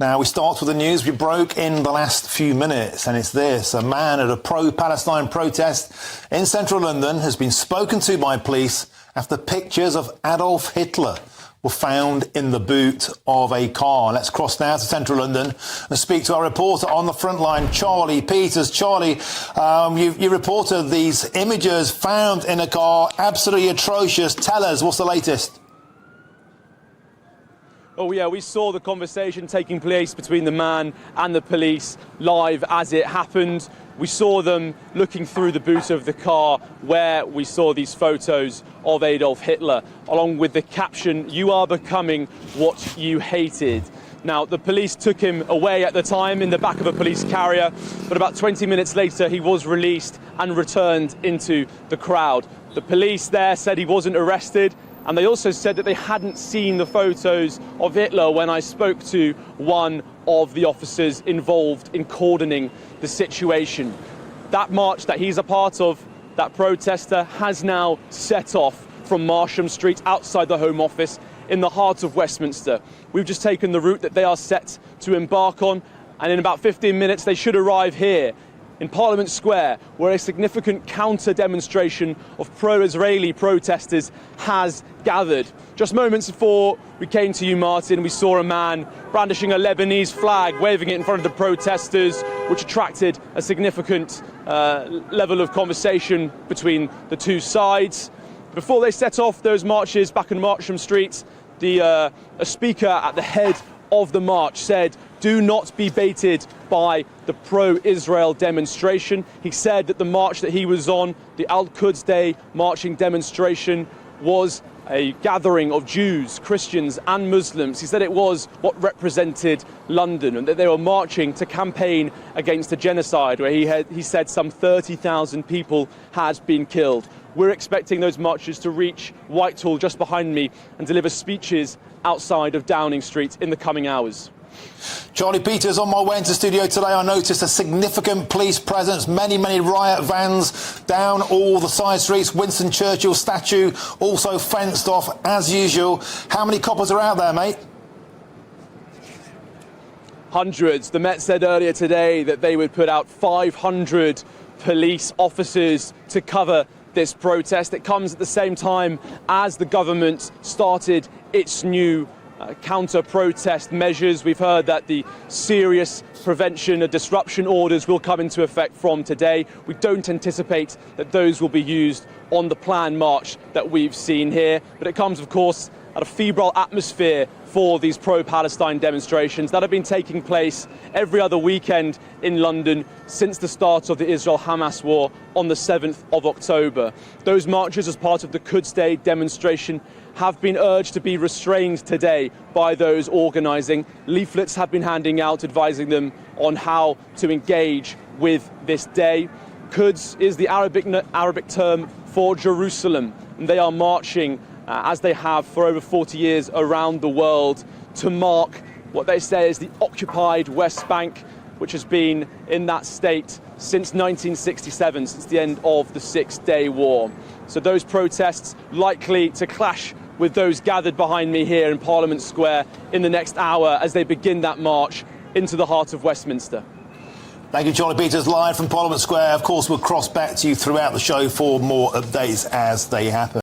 Now, we start with the news we broke in the last few minutes, and it's this. A man at a pro-Palestine protest in central London has been spoken to by police after pictures of Adolf Hitler were found in the boot of a car. Let's cross now to central London and speak to our reporter on the front line, Charlie Peters. Charlie, you reported these images found in a car, absolutely atrocious. Tell us, what's the latest? Oh yeah, we saw the conversation taking place between the man and the police live as it happened. We saw them looking through the boot of the car where we saw these photos of Adolf Hitler, along with the caption, "You are becoming what you hated." Now, the police took him away at the time in the back of a police carrier, but about 20 minutes later he was released and returned into the crowd. The police there said he wasn't arrested, and they also said that they hadn't seen the photos of Hitler when I spoke to one of the officers involved in cordoning the situation. That march that he's a part of, that protester, has now set off from Marsham Street outside the Home Office in the heart of Westminster. We've just taken the route that they are set to embark on, and in about 15 minutes they should arrive here in Parliament Square, where a significant counter-demonstration of pro-Israeli protesters has gathered. Just moments before we came to you, Martin, we saw a man brandishing a Lebanese flag, waving it in front of the protesters, which attracted a significant level of conversation between the two sides. Before they set off those marches back in Marsham Street, a speaker at the head of the march said, "Do not be baited by the pro-Israel demonstration." He said that the march that he was on, the Al-Quds Day marching demonstration, was a gathering of Jews, Christians and Muslims. He said it was what represented London, and that they were marching to campaign against a genocide where he said some 30,000 people had been killed. We're expecting those marchers to reach Whitehall just behind me and deliver speeches outside of Downing Street in the coming hours. Charlie Peters, on my way into studio today, I noticed a significant police presence, many riot vans down all the side streets. Winston Churchill statue also fenced off as usual. How many coppers are out there, mate? Hundreds. The Met said earlier today that they would put out 500 police officers to cover this protest. It comes at the same time as the government started its new counter-protest measures. We've heard that the serious prevention and disruption orders will come into effect from today. We don't anticipate that those will be used on the planned march that we've seen here, but it comes, of course, at a febrile atmosphere for these pro-Palestine demonstrations that have been taking place every other weekend in London since the start of the Israel-Hamas war on the 7th of October. Those marches, as part of the Quds Day demonstration, have been urged to be restrained today by those organising. Leaflets have been handing out advising them on how to engage with this day. Quds is the Arabic term for Jerusalem, and they are marching as they have for over 40 years around the world to mark what they say is the occupied West Bank, which has been in that state since 1967, since the end of the Six-Day War. So those protests likely to clash with those gathered behind me here in Parliament Square in the next hour as they begin that march into the heart of Westminster. Thank you, Charlie Peters, live from Parliament Square. Of course, we'll cross back to you throughout the show for more updates as they happen.